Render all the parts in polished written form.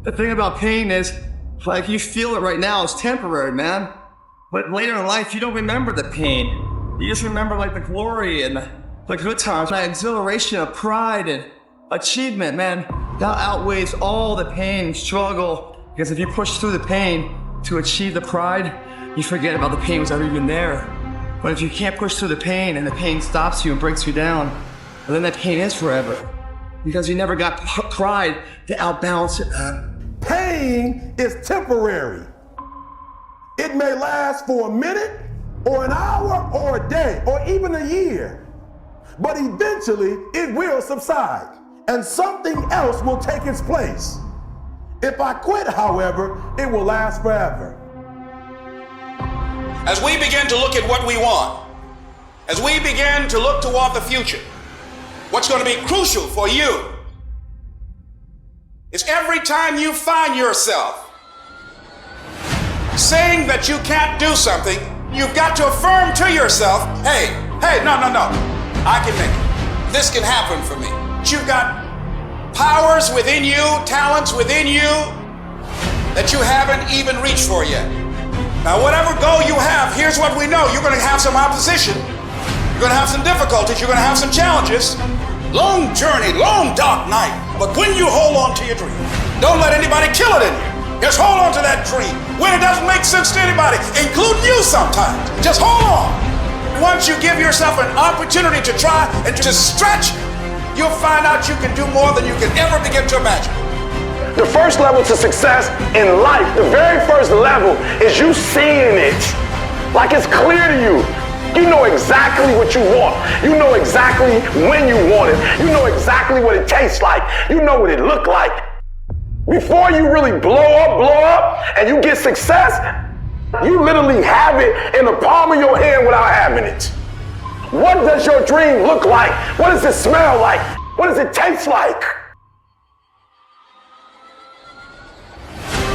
The thing about pain is, like, you feel it right now, it's temporary, man. But later in life, you don't remember the pain. You just remember, like, the glory and the good times, that exhilaration of pride and achievement, man. That outweighs all the pain, struggle. Because if you push through the pain to achieve the pride, you forget about the pain was ever even there. But if you can't push through the pain and the pain stops you and breaks you down, well, then that pain is forever. Because you never got pride to outbalance it. Pain is temporary. It may last for a minute or an hour or a day or even a year. But eventually it will subside and something else will take its place. If I quit, however, it will last forever. As we begin to look at what we want, as we begin to look toward the future, what's going to be crucial for you is every time you find yourself saying that you can't do something, you've got to affirm to yourself, hey, no, I can make it. This can happen for me. You've got powers within you, talents within you that you haven't even reached for yet. Now, whatever goal you have, here's what we know. You're going to have some opposition. You're going to have some difficulties. You're going to have some challenges. Long journey, long dark night. But when you hold on to your dream, don't let anybody kill it in you. Just hold on to that dream. When it doesn't make sense to anybody, including you sometimes, just hold on. Once you give yourself an opportunity to try and to stretch, you'll find out you can do more than you can ever begin to imagine. The first level to success in life, the very first level, is you seeing it like it's clear to you. You know exactly what you want. You know exactly when you want it. You know exactly what it tastes like. You know what it looked like. Before you really blow up, and you get success, you literally have it in the palm of your hand without having it. What does your dream look like? What does it smell like? What does it taste like?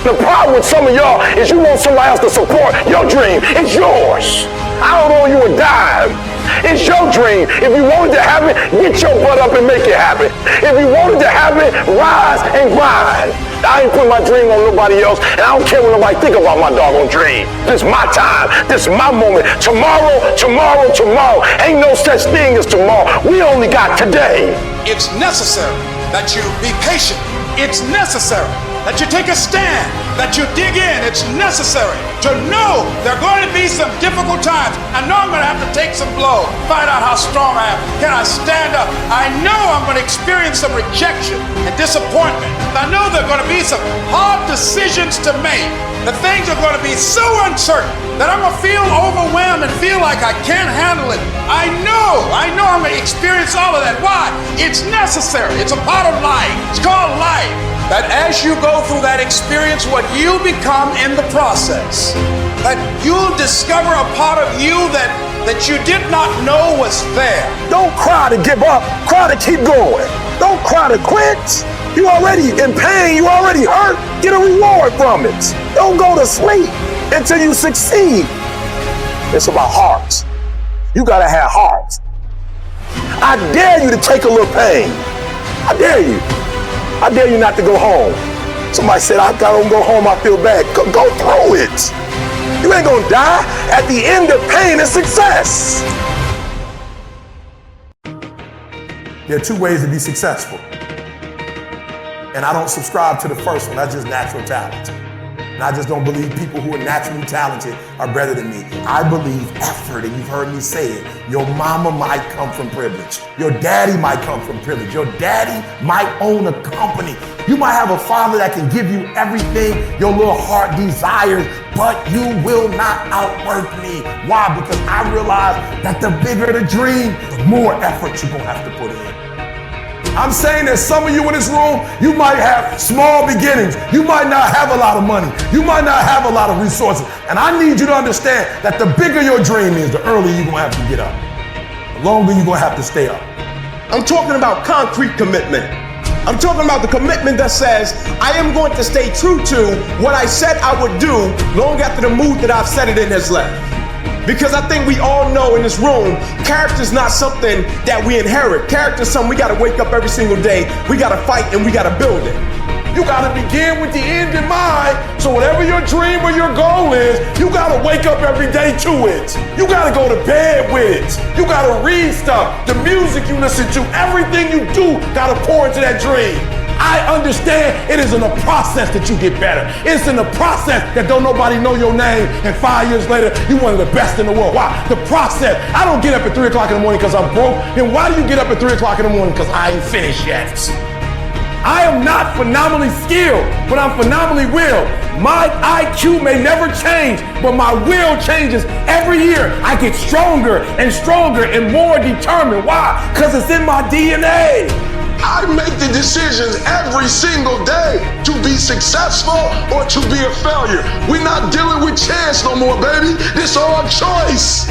The problem with some of y'all is you want somebody else to support your dream. It's yours. I don't owe you a dime. It's your dream. If you wanted to have it, get your butt up and make it happen. If you wanted to have it, rise and grind. I ain't putting my dream on nobody else, and I don't care what nobody think about my doggone dream. This is my time. This is my moment. Tomorrow. Ain't no such thing as tomorrow. We only got today. It's necessary that you be patient. It's necessary that you take a stand, that you dig in. It's necessary to know there are going to be some difficult times. I know I'm going to have to take some blow, find out how strong I am. Can I stand up? I know I'm going to experience some rejection and disappointment. I know there are going to be some hard decisions to make. The things are going to be so uncertain that I'm going to feel overwhelmed and feel like I can't handle it. I know I'm going to experience all of that. Why? It's necessary. It's a part of life. It's called life. That as you go through that experience, what you become in the process, that you'll discover a part of you that you did not know was there. Don't cry to give up. Cry to keep going. Don't cry to quit. You already in pain. You already hurt. Get a reward from it. Don't go to sleep until you succeed. It's about heart. You gotta have heart. I dare you to take a little pain. I dare you. I dare you not to go home. Somebody said, I gotta go home, I feel bad. Go through it. You ain't gonna die. At the end of pain is success. There are two ways to be successful. And I don't subscribe to the first one, that's just natural talent. And I just don't believe people who are naturally talented are better than me. I believe effort, and you've heard me say it. Your mama might come from privilege. Your daddy might come from privilege. Your daddy might own a company. You might have a father that can give you everything your little heart desires, but you will not outwork me. Why? Because I realize that the bigger the dream, the more effort you're gonna have to put in. I'm saying that some of you in this room, you might have small beginnings. You might not have a lot of money. You might not have a lot of resources. And I need you to understand that the bigger your dream is, the earlier you're gonna have to get up. The longer you're gonna have to stay up. I'm talking about concrete commitment. I'm talking about the commitment that says, I am going to stay true to what I said I would do long after the mood that I've set it in has left. Because I think we all know in this room, character is not something that we inherit. Character is something we gotta wake up every single day, we gotta fight, and we gotta build it. You gotta begin with the end in mind. So whatever your dream or your goal is, you gotta wake up every day to it. You gotta go to bed with it. You gotta read stuff. The music you listen to, everything you do gotta pour into that dream. I understand it is in the process that you get better. It's in the process that don't nobody know your name, and 5 years later, you one of the best in the world. Why? The process. I don't get up at 3 o'clock in the morning because I'm broke. Then why do you get up at 3 o'clock in the morning? Because I ain't finished yet. I am not phenomenally skilled, but I'm phenomenally willed. My IQ may never change, but my will changes every year. I get stronger and stronger and more determined. Why? Because it's in my DNA. I make the decisions every single day to be successful or to be a failure. We're not dealing with chance no more, baby. This is our choice.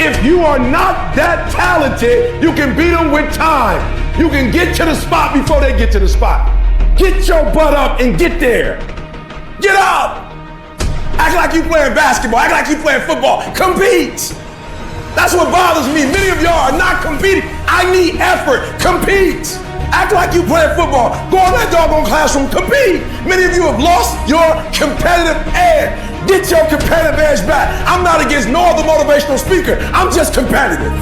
If you are not that talented, you can beat them with time. You can get to the spot before they get to the spot. Get your butt up and get there. Get up. Act like you playing basketball. Act like you playing football. Compete. That's what bothers me. Many of y'all are not competing. I need effort. Compete. Act like you playing football. Go in that doggone classroom, compete. Many of you have lost your competitive edge. Get your competitive edge back. I'm not against no other motivational speaker. I'm just competitive.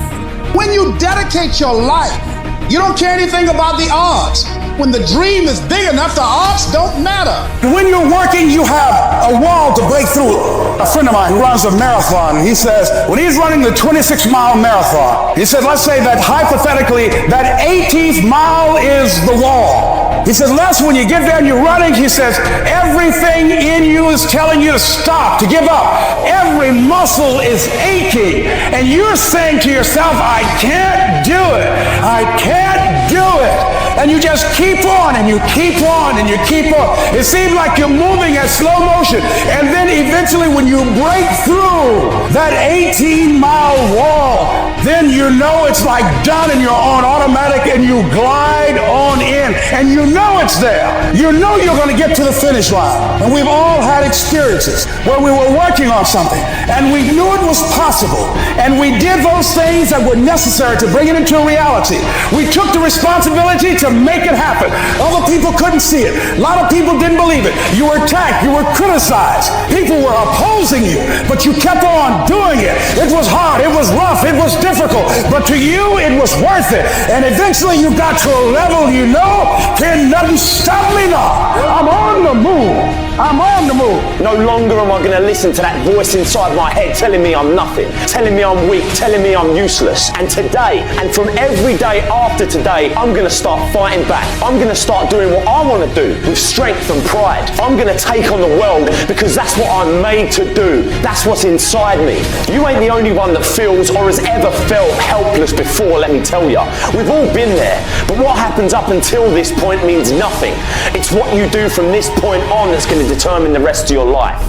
When you dedicate your life, you don't care anything about the odds. When the dream is big enough, the odds don't matter. When you're working, you have a wall to break through. A friend of mine who runs a marathon, he says, when he's running the 26-mile marathon, he said, let's say that hypothetically, that 18th mile is the wall. He says, Les, when you get there and you're running, he says, everything in you is telling you to stop, to give up. Every muscle is aching. And you're saying to yourself, I can't do it. I can't do it. And you just keep on and you keep on and you keep on. It seems like you're moving at slow motion. And then eventually when you break through that 18-mile wall, then you know it's like done and you're on automatic and you glide on in and you know it's there. You know you're going to get to the finish line. And we've all had experiences where we were working on something and we knew it was possible. And we did those things that were necessary to bring it into reality. We took the responsibility to make it happen. Other people couldn't see it. A lot of people didn't believe it. You were attacked. You were criticized. People were opposing you, but you kept on doing it. It was hard. It was rough. It was difficult. But to you, it was worth it. And eventually you got to a level you know, can nothing stop me now. I'm on the move. I'm on the move. No longer am I going to listen to that voice inside my head telling me I'm nothing, telling me I'm weak, telling me I'm useless. And today, and from every day after today, I'm going to start fighting back. I'm going to start doing what I want to do with strength and pride. I'm going to take on the world because that's what I'm made to do. That's what's inside me. You ain't the only one that feels or has ever felt helpless before, let me tell you. We've all been there. But what happens up until this point means nothing. It's what you do from this point on that's going to determine the rest of your life.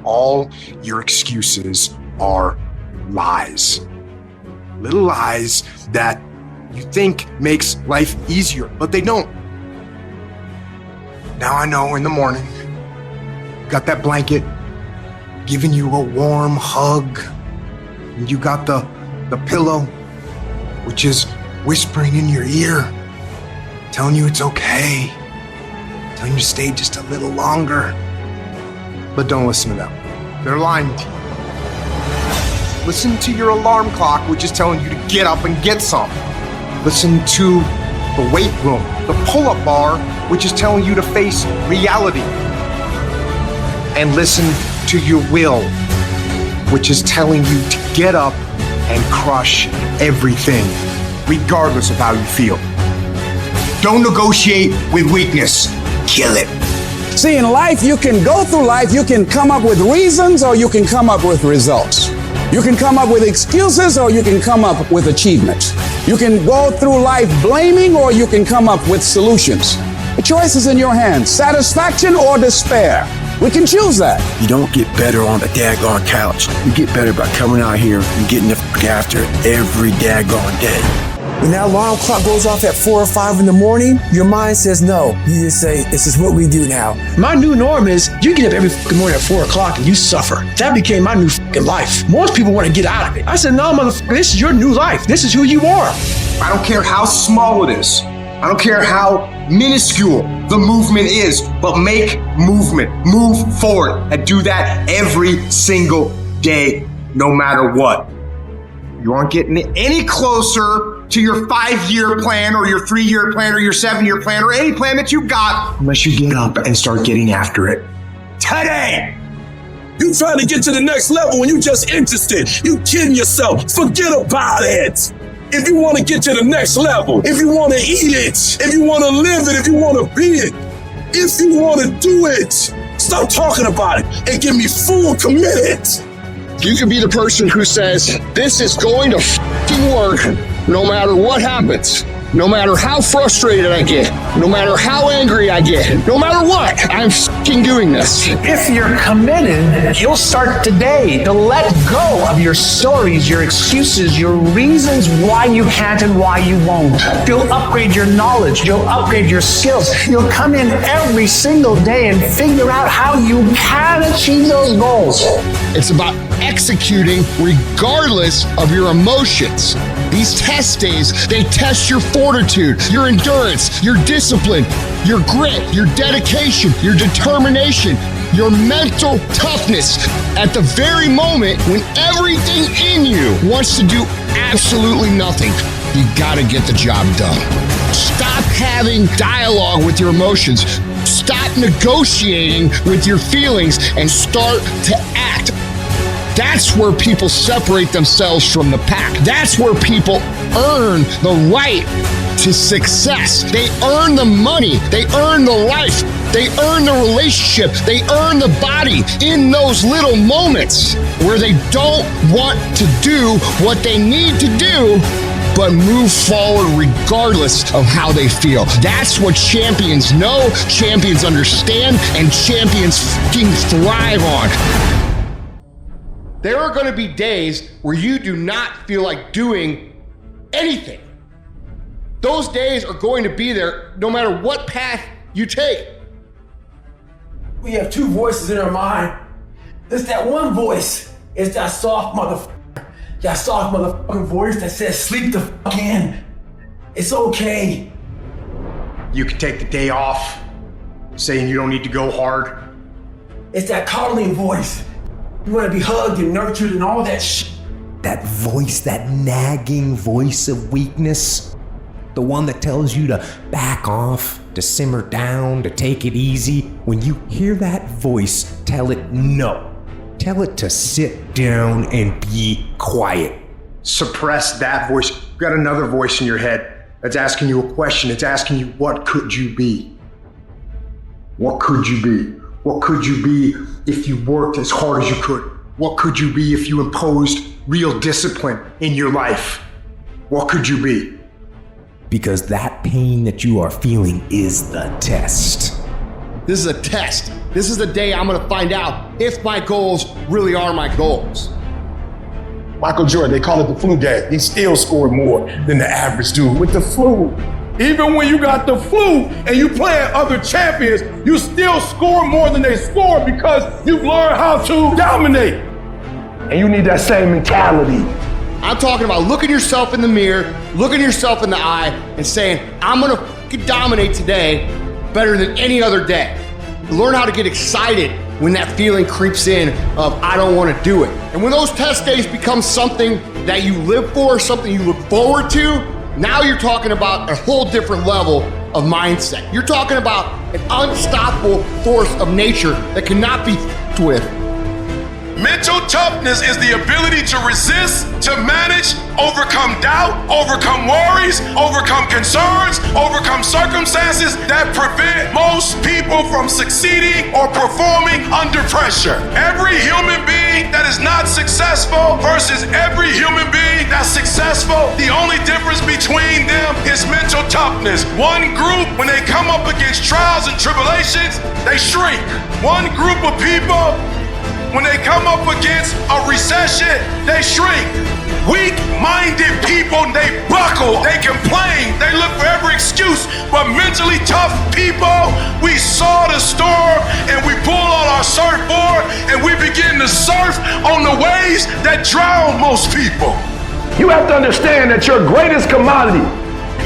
All your excuses are lies. Little lies that you think makes life easier, but they don't. Now I know in the morning, got that blanket, giving you a warm hug, and you got the pillow, which is whispering in your ear, telling you it's okay, telling you to stay just a little longer. But don't listen to them. They're lying to you. Listen to your alarm clock, which is telling you to get up and get some. Listen to the weight room, the pull-up bar, which is telling you to face reality. And listen to your will, which is telling you to get up and crush everything, regardless of how you feel. Don't negotiate with weakness. Kill it. See, in life, you can go through life, you can come up with reasons or you can come up with results. You can come up with excuses or you can come up with achievements. You can go through life blaming or you can come up with solutions. The choice is in your hands, satisfaction or despair. We can choose that. You don't get better on the daggone couch. You get better by coming out here and getting the f*** after it every daggone day. When that alarm clock goes off at 4 or 5 in the morning, your mind says no. You just say, this is what we do now. My new norm is you get up every fucking morning at 4 o'clock and you suffer. That became my new fucking life. Most people want to get out of it. I said, no, motherfucker, this is your new life. This is who you are. I don't care how small it is. I don't care how minuscule the movement is, but make movement, move forward, and do that every single day, no matter what. You aren't getting any closer to your 5-year plan or your 3-year plan or your 7-year plan or any plan that you got unless you get up and start getting after it today. You trying to get to the next level and you just interested. You kidding yourself. Forget about it. If you want to get to the next level, if you want to eat it, if you want to live it, if you want to be it, if you want to do it, stop talking about it and get me full committed. You can be the person who says, this is going to f***ing work no matter what happens. No matter how frustrated I get, no matter how angry I get, no matter what, I'm f***ing doing this. If you're committed, you'll start today to let go of your stories, your excuses, your reasons why you can't and why you won't. You'll upgrade your knowledge. You'll upgrade your skills. You'll come in every single day and figure out how you can achieve those goals. It's about executing regardless of your emotions. These test days, they test your fortitude, your endurance, your discipline, your grit, your dedication, your determination, your mental toughness at the very moment when everything in you wants to do absolutely nothing. You gotta get the job done. Stop having dialogue with your emotions. Stop negotiating with your feelings and start to act. That's where people separate themselves from the pack. That's where people earn the right to success. They earn the money. They earn the life. They earn the relationship. They earn the body in those little moments where they don't want to do what they need to do, but move forward regardless of how they feel. That's what champions know, champions understand, and champions fucking thrive on. There are going to be days where you do not feel like doing anything. Those days are going to be there no matter what path you take. We have two voices in our mind. There's that one voice. It's that soft motherfucker. That soft motherfucking voice that says, sleep the fuck in. It's okay. You can take the day off, saying you don't need to go hard. It's that coddling voice. You want to be hugged and nurtured and all that shit. That voice, that nagging voice of weakness, the one that tells you to back off, to simmer down, to take it easy. When you hear that voice, tell it no. Tell it to sit down and be quiet. Suppress that voice. You've got another voice in your head that's asking you a question. It's asking you, what could you be? What could you be? What could you be if you worked as hard as you could? What could you be if you imposed real discipline in your life? What could you be? Because that pain that you are feeling is the test. This is a test. This is the day I'm gonna find out if my goals really are my goals. Michael Jordan, they call it the flu game. He still scored more than the average dude with the flu. Even when you got the flu and you playing other champions, you still score more than they score because you've learned how to dominate. And you need that same mentality. I'm talking about looking yourself in the mirror, looking yourself in the eye, and saying, I'm gonna fucking dominate today better than any other day. Learn how to get excited when that feeling creeps in of, I don't wanna do it. And when those test days become something that you live for, something you look forward to, now you're talking about a whole different level of mindset. You're talking about an unstoppable force of nature that cannot be f***ed with. Mental toughness is the ability to resist, to manage, overcome doubt, overcome worries, overcome concerns, overcome circumstances that prevent most people from succeeding or performing under pressure. Every human being that is not successful versus every human being that's successful, the only difference between them is mental toughness. One group, when they come up against trials and tribulations, they shrink. One group of people, when they come up against a recession, they shrink. Weak-minded people, they buckle, they complain, they look for every excuse. But mentally tough people, we saw the storm and we pull on our surfboard and we begin to surf on the waves that drown most people. You have to understand that your greatest commodity,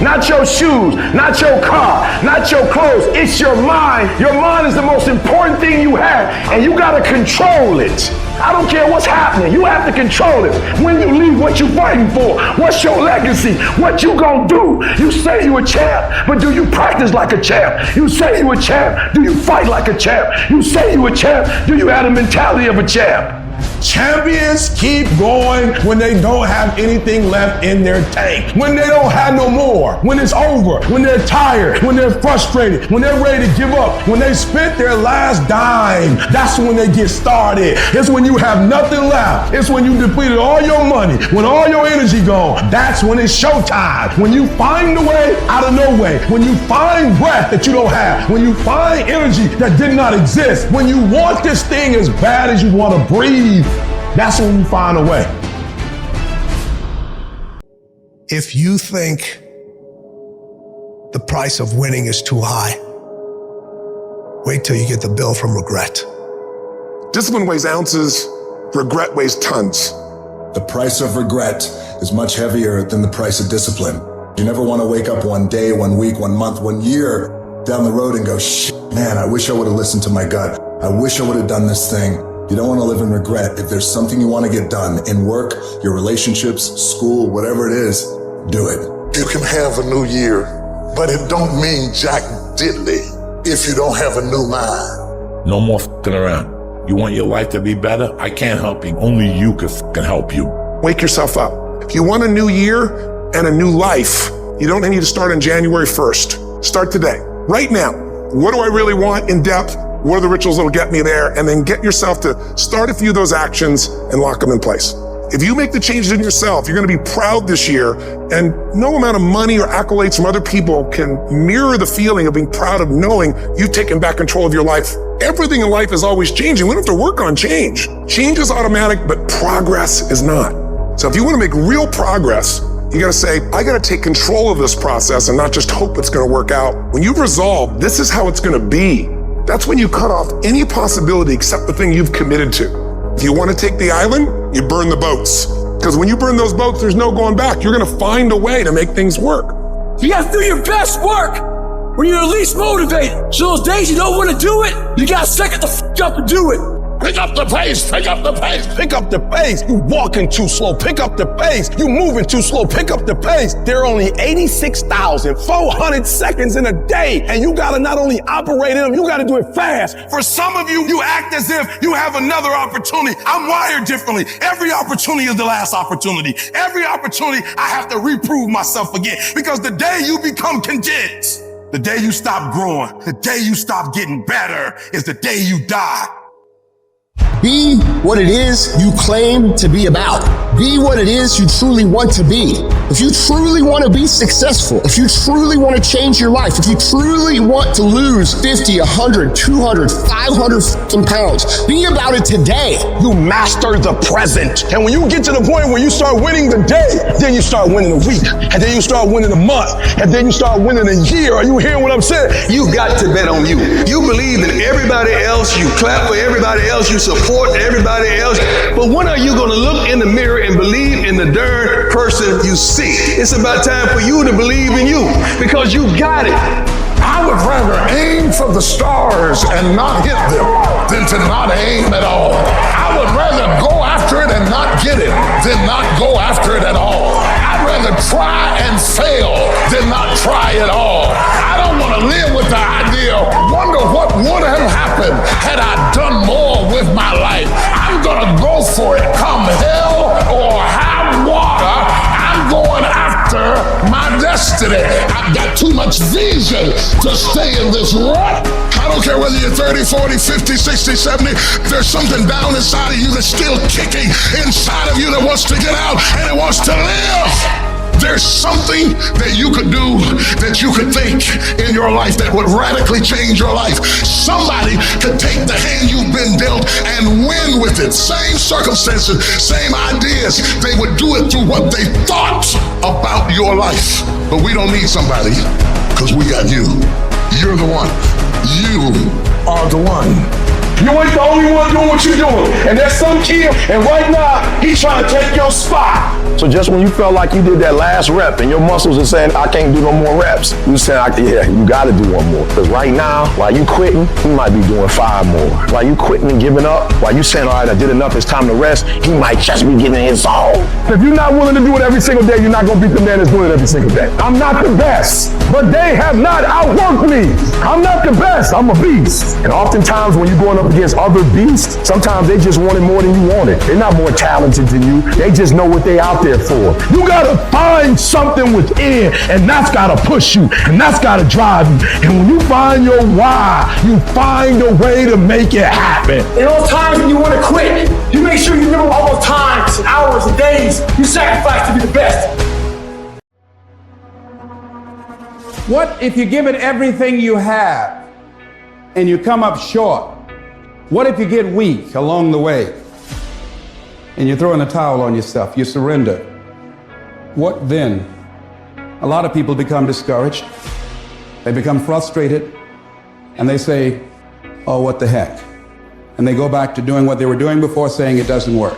not your shoes, not your car, not your clothes, it's your mind. Your mind is the most important thing you have, and you gotta control it. I don't care what's happening, you have to control it. When you leave, what you fighting for? What's your legacy? What you gonna do? You say you a champ, but do you practice like a champ? You say you a champ, do you fight like a champ? You say you a champ, do you have the mentality of a champ? Champions keep going when they don't have anything left in their tank. When they don't have no more. When it's over. When they're tired. When they're frustrated. When they're ready to give up. When they spent their last dime. That's when they get started. It's when you have nothing left. It's when you depleted all your money. When all your energy gone. That's when it's showtime. When you find the way out of no way. When you find breath that you don't have. When you find energy that did not exist. When you want this thing as bad as you want to breathe. That's when you find a way. If you think the price of winning is too high, wait till you get the bill from regret. Discipline weighs ounces, regret weighs tons. The price of regret is much heavier than the price of discipline. You never want to wake up one day, 1 week, 1 month, 1 year down the road and go, shit, man, I wish I would have listened to my gut. I wish I would have done this thing. You don't want to live in regret. If there's something you want to get done in work, your relationships, school, whatever it is, do it. You can have a new year, but it don't mean jack diddly if you don't have a new mind. No more f***ing around. You want your life to be better? I can't help you. Only you can f***ing help you. Wake yourself up. If you want a new year and a new life, you don't need to start on January 1st. Start today, right now. What do I really want in depth? What are the rituals that'll get me there? And then get yourself to start a few of those actions and lock them in place. If you make the changes in yourself, you're gonna be proud this year, and no amount of money or accolades from other people can mirror the feeling of being proud of knowing you've taken back control of your life. Everything in life is always changing. We don't have to work on change. Change is automatic, but progress is not. So if you wanna make real progress, you gotta say, I gotta take control of this process and not just hope it's gonna work out. When you've resolved, this is how it's gonna be, that's when you cut off any possibility except the thing you've committed to. If you want to take the island, you burn the boats. Because when you burn those boats, there's no going back. You're going to find a way to make things work. You got to do your best work when you're least motivated. So those days you don't want to do it, you got to suck it the f*** up and do it. Pick up the pace, pick up the pace. Pick up the pace. You walking too slow. Pick up the pace. You moving too slow. Pick up the pace. There are only 86,400 seconds in a day, and you gotta not only operate in them, you gotta do it fast. For some of you, you act as if you have another opportunity. I'm wired differently. Every opportunity is the last opportunity. Every opportunity, I have to reprove myself again. Because the day you become content, the day you stop growing, the day you stop getting better, is the day you die. Be what it is you claim to be about. Be what it is you truly want to be. If you truly want to be successful, if you truly want to change your life, if you truly want to lose 50, 100, 200, 500 pounds, be about it today. You master the present. And when you get to the point where you start winning the day, then you start winning a week, and then you start winning a month, and then you start winning a year. Are you hearing what I'm saying? You got to bet on you. You believe in everybody else, you clap for everybody else, you support everybody else, but when are you going to look in the mirror and believe in the darn person you see? It's about time for you to believe in you, because you got it. I would rather aim for the stars and not hit them than to not aim at all. I would rather go after it and not get it than not go after it at all. I'd rather try and fail than not try at all. I don't want to live with the idea, wonder what would have happened had I done more with my life. I'm gonna go for it, come hell or high water. I'm going after my destiny. I've got too much vision to stay in this rut. I don't care whether you're 30, 40, 50, 60, 70. There's something down inside of you that's still kicking inside of you that wants to get out and it wants to live. There's something that you could do, that you could think in your life that would radically change your life. Somebody could take the hand you've been dealt and win with it. Same circumstances, same ideas. They would do it through what they thought about your life. But we don't need somebody, because we got you. You're the one. You are the one. You ain't the only one doing what you're doing. And there's some kid, and right now, he's trying to take your spot. So just when you felt like you did that last rep and your muscles are saying, I can't do no more reps, you said, yeah, you gotta do one more. Because right now, while you quitting, you might be doing 5 more. While you quitting and giving up, while you saying, all right, I did enough, it's time to rest, he might just be giving his all. If you're not willing to do it every single day, you're not gonna beat the man that's doing it every single day. I'm not the best, but they have not outworked me. I'm not the best, I'm a beast. And oftentimes when you're going up against other beasts, sometimes they just want it more than you want it. They're not more talented than you. They just know what they out there for. You gotta find something within, and that's gotta push you, and that's gotta drive you. And when you find your why, you find a way to make it happen. In those times when you want to quit, you make sure you remember all those times and hours and days you sacrificed to be the best. What if you give it everything you have and you come up short? What if you get weak along the way and you throw in a towel on yourself, you surrender? What then? A lot of people become discouraged, they become frustrated, and they say, oh, what the heck? And they go back to doing what they were doing before, saying it doesn't work.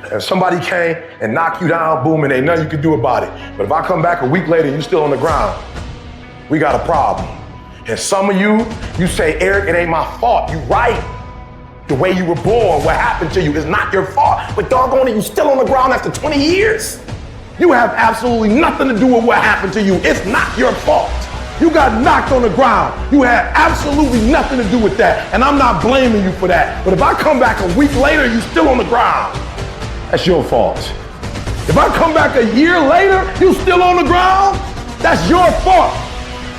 If somebody came and knocked you down, boom, and ain't nothing you can do about it. But if I come back a week later and you still on the ground, we got a problem. And some of you say, Eric, it ain't my fault. You right. The way you were born, what happened to you is not your fault. But doggone it, you still on the ground after 20 years? You have absolutely nothing to do with what happened to you. It's not your fault. You got knocked on the ground. You had absolutely nothing to do with that. And I'm not blaming you for that. But if I come back a week later, you still on the ground, that's your fault. If I come back a year later, you still on the ground, that's your fault.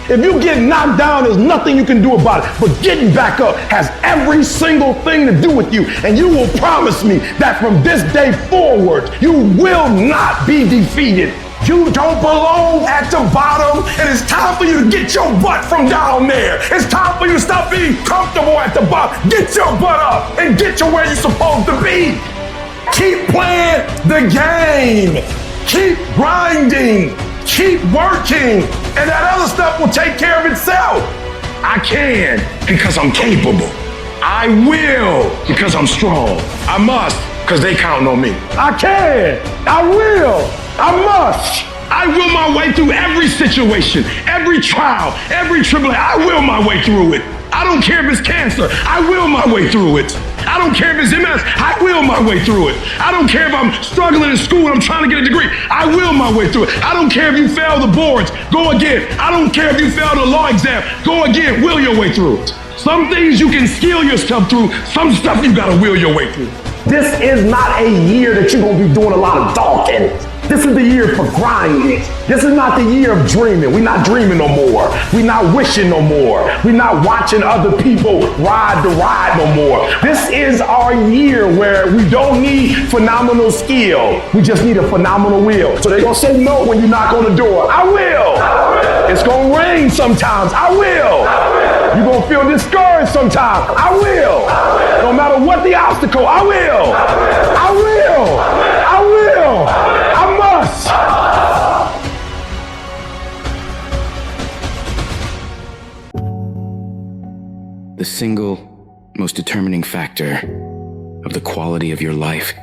If you get knocked down, there's nothing you can do about it. But getting back up has every single thing to do with you. And you will promise me that from this day forward, you will not be defeated. You don't belong at the bottom, and it's time for you to get your butt from down there. It's time for you to stop being comfortable at the bottom. Get your butt up and get to where you're supposed to be. Keep playing the game. Keep grinding. Keep working, and that other stuff will take care of itself. I can because I'm capable. I will because I'm strong. I must because they counting on me. I can. I will. I must. I will my way through every situation, every trial, every tribulation. I will my way through it. I don't care if it's cancer. I will my way through it. I don't care if it's MS. I will my way through it. I don't care if I'm struggling in school and I'm trying to get a degree. I will my way through it. I don't care if you fail the boards. Go again. I don't care if you fail the law exam. Go again. Will your way through it. Some things you can skill yourself through. Some stuff you gotta will your way through. This is not a year that you're gonna be doing a lot of talking. This is the year for grinding. This is not the year of dreaming. We're not dreaming no more. We're not wishing no more. We're not watching other people ride the ride no more. This is our year where we don't need phenomenal skill. We just need a phenomenal will. So they're gonna say no when you knock on the door. I will. It's gonna rain sometimes. I will. You're gonna feel discouraged sometimes. I will. No matter what the obstacle, I will. I will. I will. I must. The single most determining factor of the quality of your life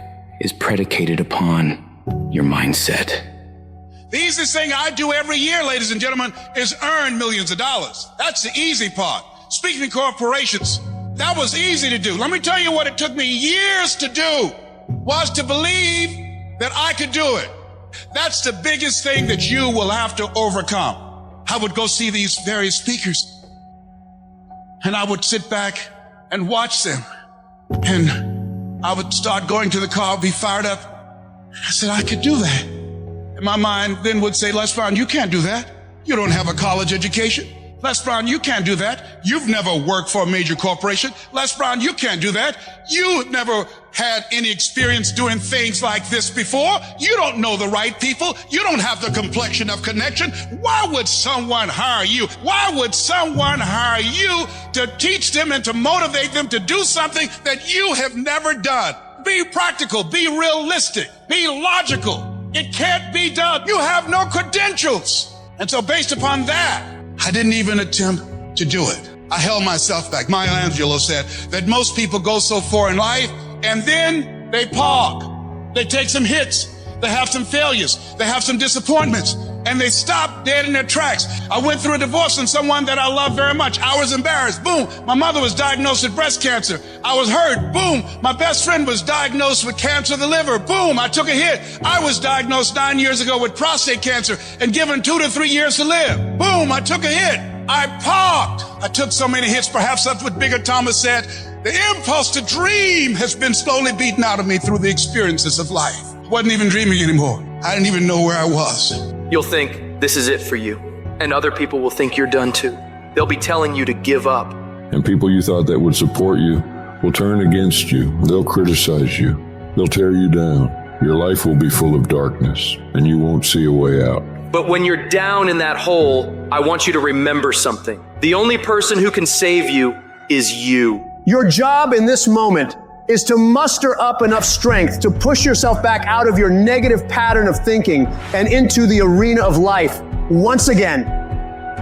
is predicated upon your mindset. The easiest thing I do every year, ladies and gentlemen, is earn millions of dollars. That's the easy part. Speaking to corporations, that was easy to do. Let me tell you what it took me years to do, was to believe that I could do it. That's the biggest thing that you will have to overcome. I would go see these various speakers, and I would sit back and watch them. And I would start going to the car, be fired up. I said, I could do that. And my mind then would say, Les Brown, you can't do that. You don't have a college education. Les Brown, you can't do that. You've never worked for a major corporation. Les Brown, you can't do that. You never had any experience doing things like this before. You don't know the right people. You don't have the complexion of connection. Why would someone hire you? Why would someone hire you to teach them and to motivate them to do something that you have never done? Be practical, be realistic, be logical. It can't be done. You have no credentials. And so based upon that, I didn't even attempt to do it. I held myself back. Maya Angelou said that most people go so far in life and then they park. They take some hits. They have some failures. They have some disappointments. And they stop dead in their tracks. I went through a divorce from someone that I love very much. I was embarrassed. Boom. My mother was diagnosed with breast cancer. I was hurt. Boom. My best friend was diagnosed with cancer of the liver. Boom. I took a hit. I was diagnosed 9 years ago with prostate cancer and given 2 to 3 years to live. Boom. I took a hit. I parked. I took so many hits. Perhaps that's what Bigger Thomas said. The impulse to dream has been slowly beaten out of me through the experiences of life. Wasn't even dreaming anymore. I didn't even know where I was. You'll think this is it for you, and other people will think you're done too. They'll be telling you to give up. And people you thought that would support you will turn against you. They'll criticize you. They'll tear you down. Your life will be full of darkness, and you won't see a way out. But when you're down in that hole, I want you to remember something. The only person who can save you is you. Your job in this moment is to muster up enough strength to push yourself back out of your negative pattern of thinking and into the arena of life once again.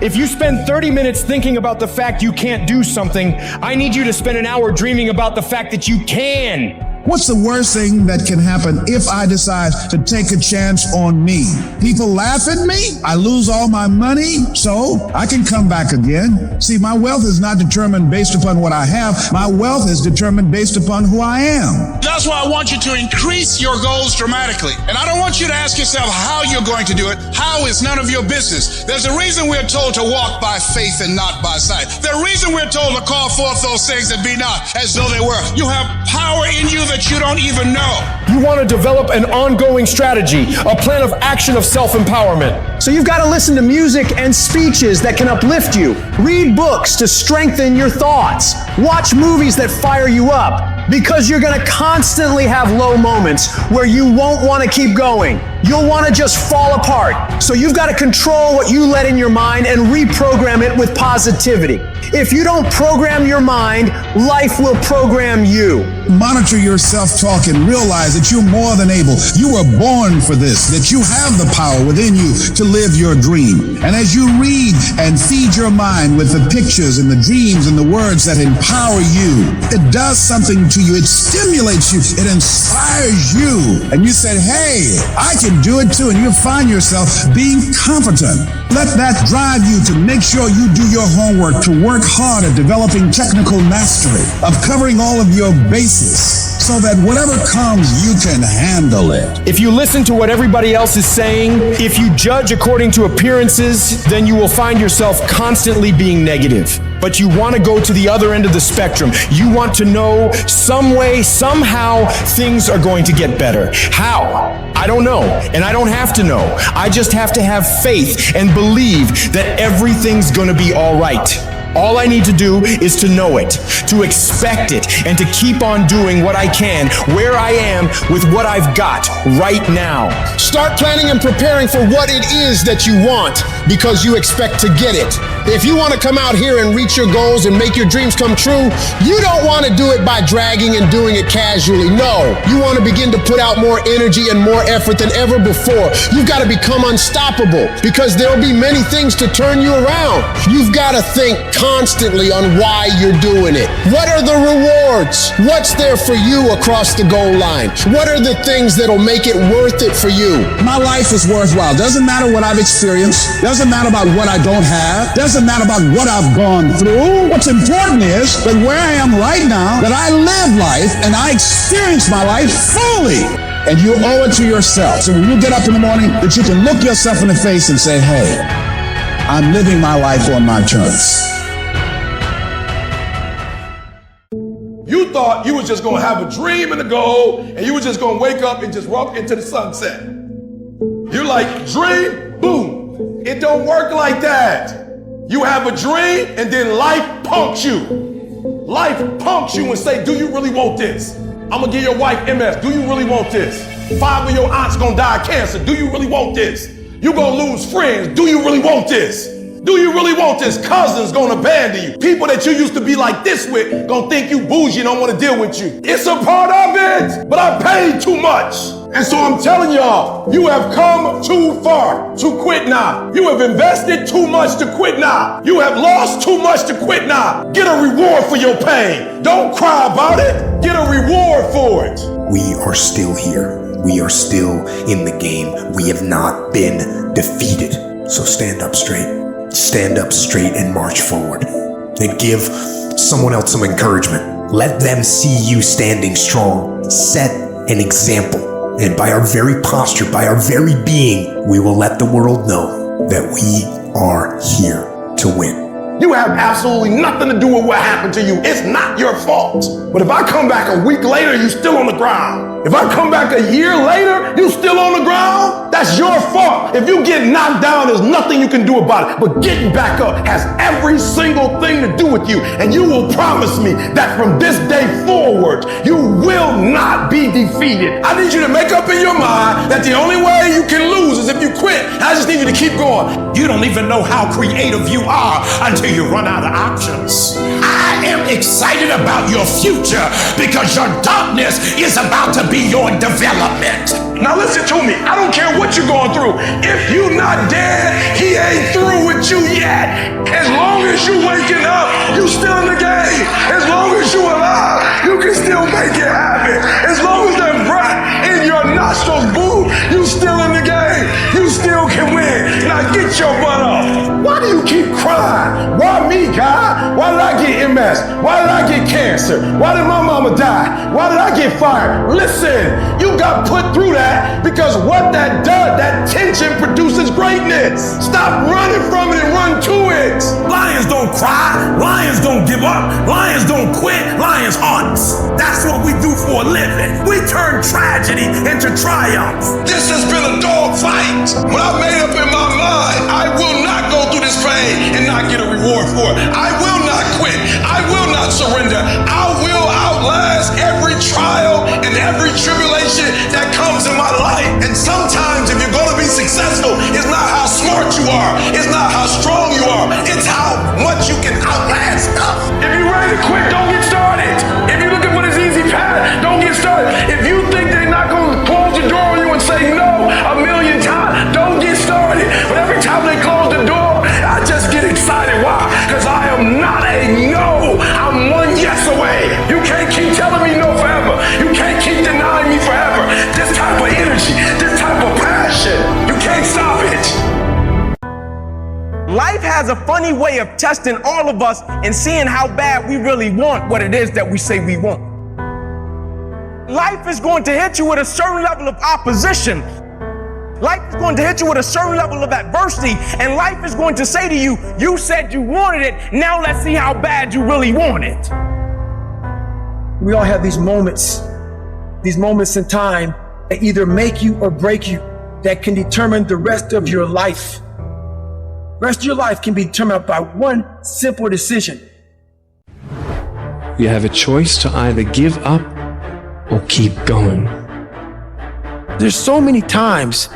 If you spend 30 minutes thinking about the fact you can't do something, I need you to spend an hour dreaming about the fact that you can. What's the worst thing that can happen if I decide to take a chance on me? People laugh at me, I lose all my money, so I can come back again. See, my wealth is not determined based upon what I have. My wealth is determined based upon who I am. That's why I want you to increase your goals dramatically. And I don't want you to ask yourself how you're going to do it. How is none of your business. There's a reason we're told to walk by faith and not by sight. There's a reason we're told to call forth those things that be not as though they were. You have power in you that you don't even know. You want to develop an ongoing strategy, a plan of action of self-empowerment. So you've got to listen to music and speeches that can uplift you. Read books to strengthen your thoughts. Watch movies that fire you up, because you're going to constantly have low moments where you won't want to keep going. You'll want to just fall apart. So you've got to control what you let in your mind and reprogram it with positivity. If you don't program your mind, life will program you. Monitor your self-talk and realize that you're more than able. You were born for this, that you have the power within you to live your dream. And as you read and feed your mind with the pictures and the dreams and the words that empower you, it does something to you. It stimulates you. It inspires you. And you said, hey, I can do it too. And you find yourself being competent. Let that drive you to make sure you do your homework, to work hard at developing technical mastery, of covering all of your bases, so that whatever comes, you can handle it. If you listen to what everybody else is saying, if you judge according to appearances, then you will find yourself constantly being negative. But you want to go to the other end of the spectrum. You want to know some way, somehow, things are going to get better. How? I don't know, and I don't have to know. I just have to have faith and believe that everything's going to be all right. All I need to do is to know it, to expect it, and to keep on doing what I can, where I am, with what I've got right now. Start planning and preparing for what it is that you want, because you expect to get it. If you want to come out here and reach your goals and make your dreams come true, you don't want to do it by dragging and doing it casually. No, you want to begin to put out more energy and more effort than ever before. You've got to become unstoppable, because there'll be many things to turn you around. You've got to think constantly on why you're doing it. What are the rewards? What's there for you across the goal line? What are the things that'll make it worth it for you? My life is worthwhile. Doesn't matter what I've experienced. Doesn't matter about what I don't have. Doesn't matter about what I've gone through. What's important is that where I am right now, that I live life and I experience my life fully. And you owe it to yourself. So when you get up in the morning, that you can look yourself in the face and say, hey, I'm living my life on my terms. You thought you was just gonna have a dream and a goal, and you was just gonna wake up and just walk into the sunset. You're like, dream, boom. It don't work like that. You have a dream, and then life punks you. Life punks you and say, do you really want this? I'm gonna give your wife MS. Do you really want this? 5 of your aunts gonna die of cancer. Do you really want this? You gonna lose friends. Do you really want this? Do you really want this? Cousins gonna abandon you. People that you used to be like this with gonna think you bougie and don't wanna deal with you. It's a part of it, but I paid too much. And so I'm telling y'all, you have come too far to quit now. You have invested too much to quit now. You have lost too much to quit now. Get a reward for your pain. Don't cry about it. Get a reward for it. We are still here. We are still in the game. We have not been defeated. So stand up straight. Stand up straight and march forward. And give someone else some encouragement. Let them see you standing strong. Set an example. And by our very posture, by our very being, we will let the world know that we are here to win. You have absolutely nothing to do with what happened to you. It's not your fault. But if I come back a week later, you still on the ground. If I come back a year later, you still on the ground, that's your fault. If you get knocked down, there's nothing you can do about it. But getting back up has every single thing to do with you. And you will promise me that from this day forward, you will not be defeated. I need you to make up in your mind that the only way you can lose is if you quit. I just need you to keep going. You don't even know how creative you are until you run out of options. I am excited about your future because your darkness is about to be your development. Now listen to me. I don't care what you're going through. If you're not dead, he ain't through with you yet. As long as you waking up, you still in the game. As long as you alive, you can still make it happen. As long as that breath in your nostrils move, you still in the game. You still can win. Now get your butt up. Why do you keep crying? Why me, God? Why did I get MS? Why did I get cancer? Why did my mama die? Why did I get fired? Listen, you got put through that because what that does, that tension produces greatness. Stop running from it and run to it. Lions don't cry. Lions don't give up. Lions don't quit. Lions hunt. That's what we do for a living. We turn tragedy into triumph. This has been a dog fight. When I made up in my mind, I will not go through this pain and not get a reward for it. I will not quit. I will not surrender. I will outlast every trial and every tribulation that comes in my life. And sometimes if you're going to be successful, it's not how smart you are. It's not how strong you are. It's how much you can outlast stuff. If you're ready to quit, don't get started. If you're looking for this easy path, don't get started. If you think they're not going to close the door on you and say no a million times, don't get started. But every time they close the door, I just get excited. Why? Because I am not a no. I'm one yes away. You can't keep telling me no forever. You can't keep denying me forever. This type of energy, this type of passion, you can't stop it. Life has a funny way of testing all of us and seeing how bad we really want what it is that we say we want. Life is going to hit you with a certain level of opposition. Life is going to hit you with a certain level of adversity, and life is going to say to you, you said you wanted it, now let's see how bad you really want it. We all have these moments in time that either make you or break you, that can determine the rest of your life. The rest of your life can be determined by one simple decision. You have a choice to either give up or keep going. There's so many times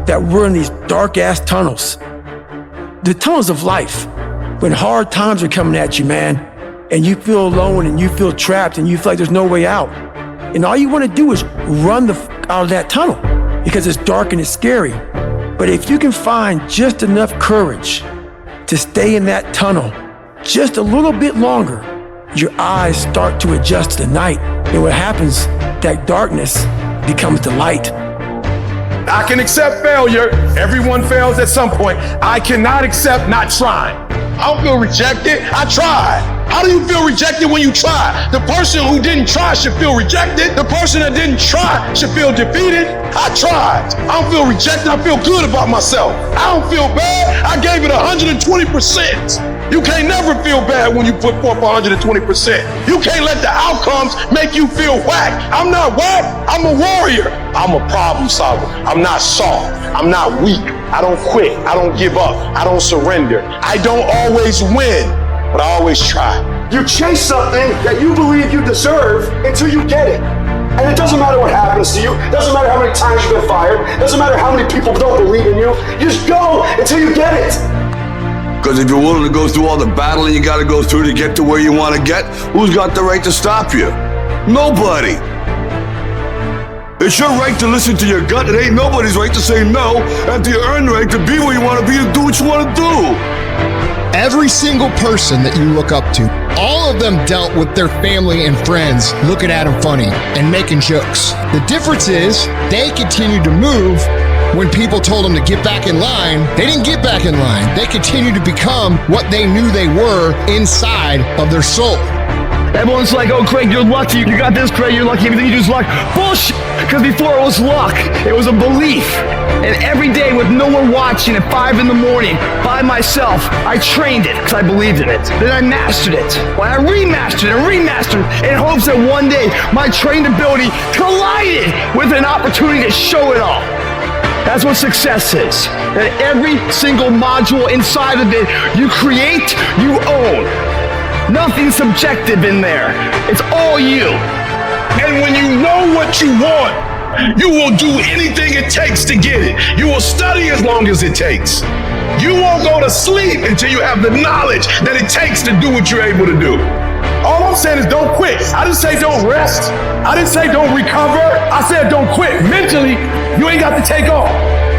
that we're in these dark-ass tunnels. The tunnels of life, when hard times are coming at you, man, and you feel alone and you feel trapped and you feel like there's no way out. And all you want to do is run the out of that tunnel because it's dark and it's scary. But if you can find just enough courage to stay in that tunnel just a little bit longer, your eyes start to adjust to the night. And what happens, that darkness becomes the light. I can accept failure. Everyone fails at some point. I cannot accept not trying. I don't feel rejected. I tried. How do you feel rejected when you try? The person who didn't try should feel rejected. The person that didn't try should feel defeated. I tried. I don't feel rejected. I feel good about myself. I don't feel bad. I gave it 120%. You can't never feel bad when you put forth 120%. You can't let the outcomes make you feel whack. I'm not whack. I'm a warrior. I'm a problem solver. I'm not soft. I'm not weak. I don't quit. I don't give up. I don't surrender. I don't always win, but I always try. You chase something that you believe you deserve until you get it. And it doesn't matter what happens to you. It doesn't matter how many times you've been fired. It doesn't matter how many people don't believe in you. You just go until you get it. Because if you're willing to go through all the battling you got to go through to get to where you want to get, who's got the right to stop you? Nobody. It's your right to listen to your gut. It ain't nobody's right to say no after you earn the right to be where you want to be and do what you want to do. Every single person that you look up to, all of them dealt with their family and friends looking at them funny and making jokes. The difference is they continued to move when people told them to get back in line. They didn't get back in line. They continued to become what they knew they were inside of their soul. Everyone's like, oh, Craig, you're lucky. You got this, Craig, you're lucky. Everything you do is luck. Bullshit. Because before it was luck. It was a belief. And every day with no one watching at 5 in the morning by myself, I trained it because I believed in it. Then I mastered it. Well, I remastered it in hopes that one day my trained ability collided with an opportunity to show it all. That's what success is. That every single module inside of it you create, you own. Nothing subjective in there. It's all you. And when you know what you want, you will do anything it takes to get it. You will study as long as it takes. You won't go to sleep until you have the knowledge that it takes to do what you're able to do. All I'm saying is don't quit. I didn't say don't rest. I didn't say don't recover. I said don't quit. Mentally, you ain't got to take off.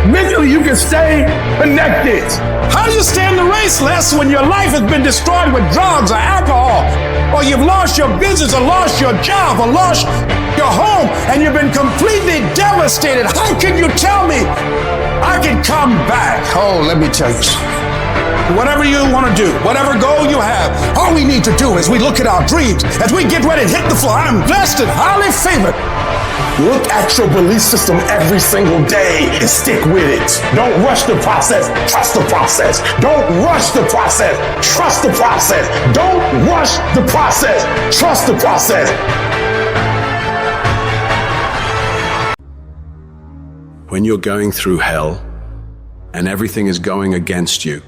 Mentally, you can stay connected. How do you stay in the race, Les, when your life has been destroyed with drugs or alcohol? Or you've lost your business or lost your job or lost your home and you've been completely devastated? How can you tell me I can come back? Oh, let me tell you something. Whatever you want to do, whatever goal you have, all we need to do is we look at our dreams as we get ready to hit the floor. I'm blessed and highly favored. Look at your belief system every single day and stick with it. Don't rush the process. Trust the process. Don't rush the process. Trust the process. Don't rush the process. Trust the process. When you're going through hell and everything is going against you,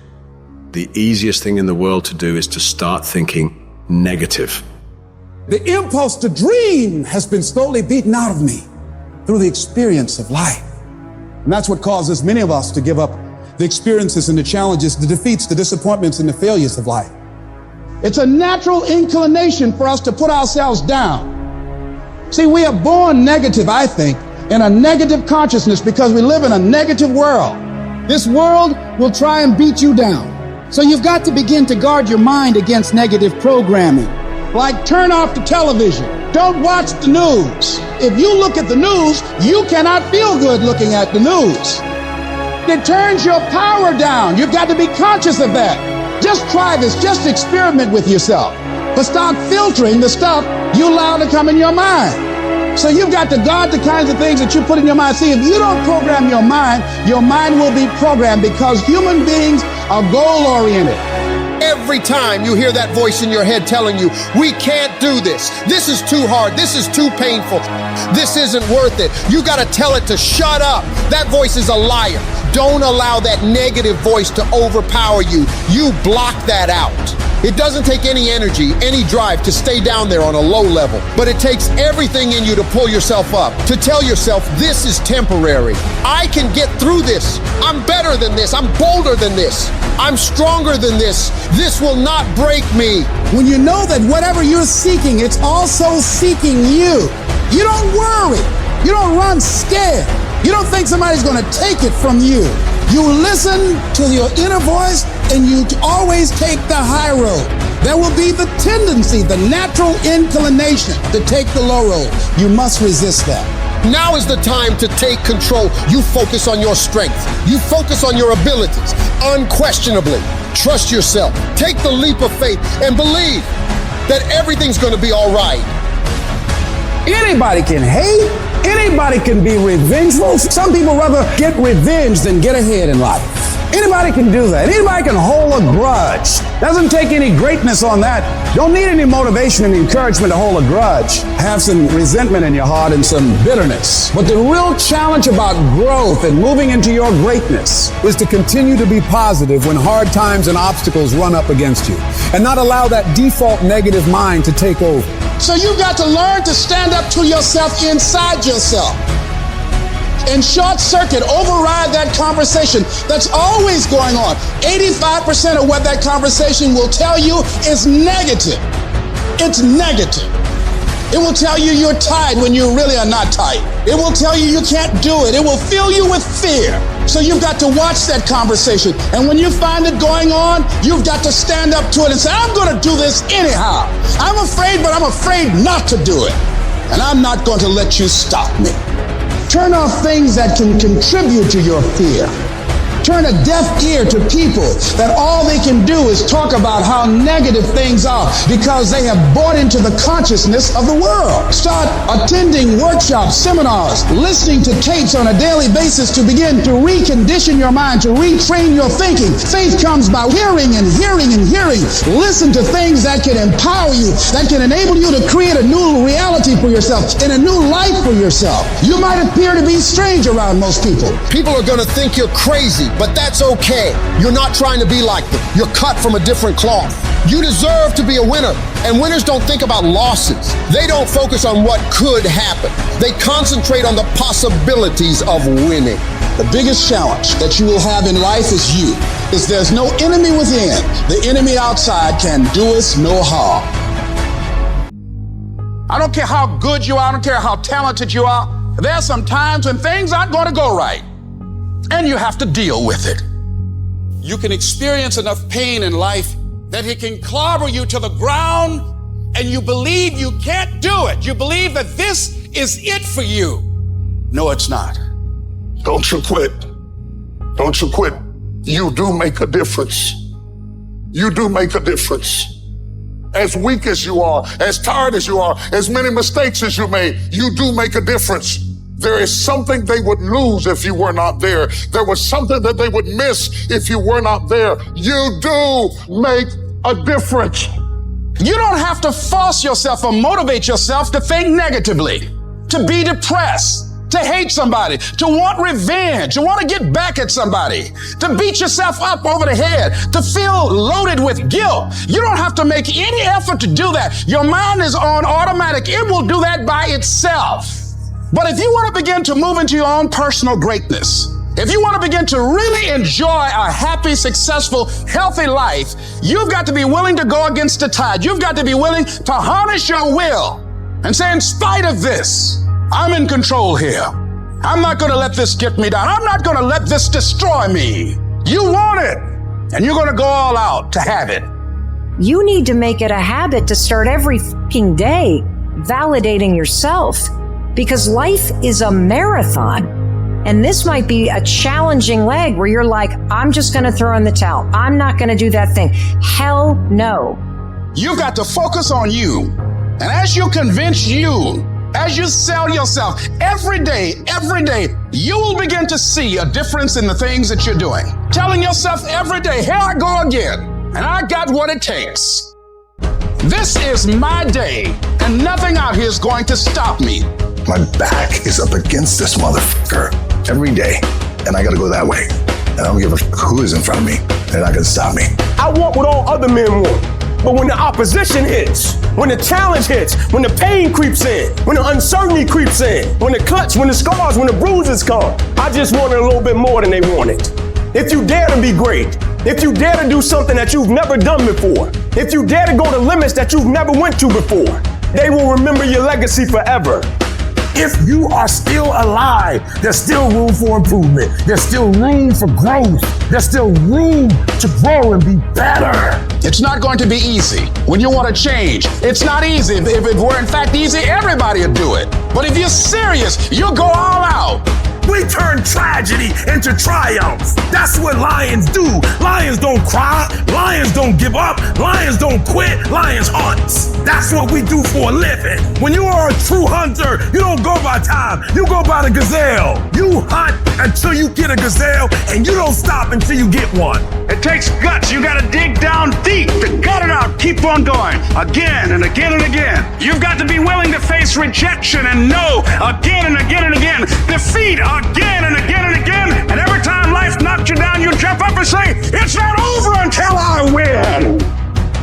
the easiest thing in the world to do is to start thinking negative. The impulse to dream has been slowly beaten out of me through the experience of life. And that's what causes many of us to give up the experiences and the challenges, the defeats, the disappointments, and the failures of life. It's a natural inclination for us to put ourselves down. See, we are born negative, I think, in a negative consciousness because we live in a negative world. This world will try and beat you down. So you've got to begin to guard your mind against negative programming. Like turn off the television. Don't watch the news. If you look at the news, you cannot feel good looking at the news. It turns your power down. You've got to be conscious of that. Just try this. Just experiment with yourself. But start filtering the stuff you allow to come in your mind. So you've got to guard the kinds of things that you put in your mind. See, if you don't program your mind will be programmed because human beings are goal-oriented. Every time you hear that voice in your head telling you, we can't do this. This is too hard. This is too painful. This isn't worth it. You got to tell it to shut up. That voice is a liar. Don't allow that negative voice to overpower you. You block that out. It doesn't take any energy, any drive to stay down there on a low level, but it takes everything in you to pull yourself up, to tell yourself this is temporary. I can get through this. I'm better than this. I'm bolder than this. I'm stronger than this. This will not break me. When you know that whatever you're seeking, it's also seeking you. You don't worry. You don't run scared. You don't think somebody's going to take it from you. You listen to your inner voice and you always take the high road. There will be the tendency, the natural inclination to take the low road. You must resist that. Now is the time to take control. You focus on your strength. You focus on your abilities. Unquestionably, trust yourself. Take the leap of faith and believe that everything's going to be all right. Anybody can hate. Anybody can be revengeful. Some people rather get revenge than get ahead in life. Anybody can do that. Anybody can hold a grudge. Doesn't take any greatness on that. Don't need any motivation and encouragement to hold a grudge. Have some resentment in your heart and some bitterness. But the real challenge about growth and moving into your greatness is to continue to be positive when hard times and obstacles run up against you and not allow that default negative mind to take over. So you got to learn to stand up to yourself inside yourself. And short circuit, override that conversation that's always going on. 85% of what that conversation will tell you is negative. It's negative. It will tell you you're tired when you really are not tired. It will tell you you can't do it. It will fill you with fear. So you've got to watch that conversation. And when you find it going on, you've got to stand up to it and say, I'm going to do this anyhow. I'm afraid, but I'm afraid not to do it. And I'm not going to let you stop me. Turn off things that can contribute to your fear. Turn a deaf ear to people that all they can do is talk about how negative things are because they have bought into the consciousness of the world. Start attending workshops, seminars, listening to tapes on a daily basis to begin to recondition your mind, to retrain your thinking. Faith comes by hearing and hearing and hearing. Listen to things that can empower you, that can enable you to create a new reality for yourself and a new life for yourself. You might appear to be strange around most people. People are going to think you're crazy, but that's okay. You're not trying to be like them. You're cut from a different cloth. You deserve to be a winner. And winners don't think about losses. They don't focus on what could happen. They concentrate on the possibilities of winning. The biggest challenge that you will have in life is you. Is there's no enemy within. The enemy outside can do us no harm. I don't care how good you are. I don't care how talented you are. There are some times when things aren't going to go right. And you have to deal with it. You can experience enough pain in life that it can clobber you to the ground and you believe you can't do it. You believe that this is it for you. No, it's not. Don't you quit. Don't you quit. You do make a difference. You do make a difference. As weak as you are, as tired as you are, as many mistakes as you made, you do make a difference. There is something they would lose if you were not there. There was something that they would miss if you were not there. You do make a difference. You don't have to force yourself or motivate yourself to think negatively, to be depressed, to hate somebody, to want revenge, to want to get back at somebody, to beat yourself up over the head, to feel loaded with guilt. You don't have to make any effort to do that. Your mind is on automatic. It will do that by itself. But if you want to begin to move into your own personal greatness, if you want to begin to really enjoy a happy, successful, healthy life, you've got to be willing to go against the tide. You've got to be willing to harness your will and say, in spite of this, I'm in control here. I'm not going to let this get me down. I'm not going to let this destroy me. You want it, and you're going to go all out to have it. You need to make it a habit to start every fucking day validating yourself. Because life is a marathon. And this might be a challenging leg where you're like, I'm just going to throw in the towel. I'm not going to do that thing. Hell no. You've got to focus on you. And as you convince you, as you sell yourself every day, you will begin to see a difference in the things that you're doing. Telling yourself every day, here I go again. And I got what it takes. This is my day, and nothing out here is going to stop me. My back is up against this motherfucker every day, and I gotta go that way. And I don't give a fuck who is in front of me. They're not gonna stop me. I want what all other men want. But when the opposition hits, when the challenge hits, when the pain creeps in, when the uncertainty creeps in, when the cuts, when the scars, when the bruises come, I just wanted a little bit more than they wanted. If you dare to be great, if you dare to do something that you've never done before, if you dare to go to limits that you've never went to before, they will remember your legacy forever. If you are still alive, there's still room for improvement. There's still room for growth. There's still room to grow and be better. It's not going to be easy when you want to change. It's not easy. If it were in fact easy, everybody would do it. But if you're serious, you'll go all out. We turn tragedy into triumph. That's what lions do. Lions don't cry. Lions don't give up. Lions don't quit. Lions hunt. That's what we do for a living. When you are a true hunter, you don't go by time. You go by the gazelle. You hunt until you get a gazelle, and you don't stop until you get one. It takes guts. You got to dig down deep to gut it out. Keep on going again and again and again. You've got to be willing to face rejection and no again and again and again. Defeat again and again and again. And every time life knocks you down, you jump up and say, it's not over until I win.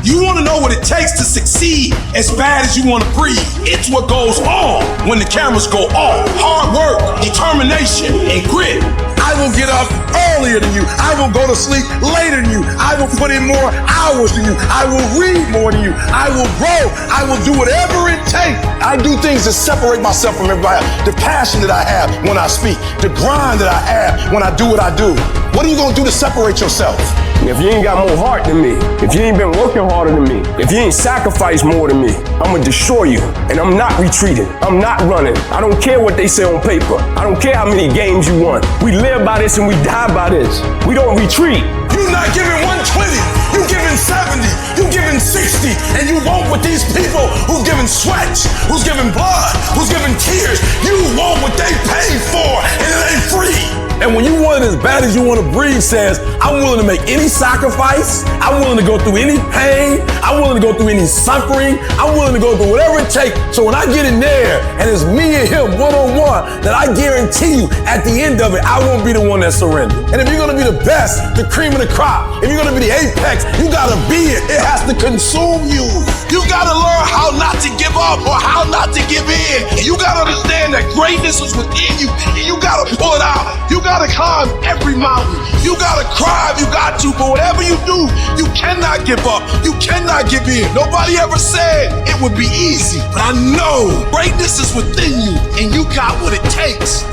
You want to know what it takes to succeed as bad as you want to breathe. It's what goes on when the cameras go off. Hard work, determination, and grit. I will get up earlier than you. I will go to sleep later than you. I will put in more hours than you. I will read more than you. I will grow. I will do whatever it takes. I do things to separate myself from everybody else. The passion that I have when I speak. The grind that I have when I do what I do. What are you going to do to separate yourself? If you ain't got more heart than me, if you ain't been working harder than me, if you ain't sacrificed more than me, I'm gonna destroy you. And I'm not retreating. I'm not running. I don't care what they say on paper. I don't care how many games you won. We live by this and we die by this. We don't retreat. You're not giving 120. You giving 70. You giving 60. And you want what these people who's giving sweat, who's giving blood, who's giving tears, you want what they paid for, and it ain't free. And when you want it as bad as you want to breathe says, I'm willing to make any sacrifice. I'm willing to go through any pain. I'm willing to go through any suffering. I'm willing to go through whatever it takes. So when I get in there and it's me and him one-on-one, that I guarantee you at the end of it, I won't be the one that surrendered. And if you're going to be the best, the cream of the crop, if you're going to be the apex, you got to be it. It has to consume you. You got to learn how not to give up or how not to give in. You got to understand that greatness is within you. And you got to pull it out. You got to climb every mountain. You got to cry if you got to, but whatever you do, you cannot give up. You cannot give in. Nobody ever said it would be easy, but I know greatness is within you and you got what it takes.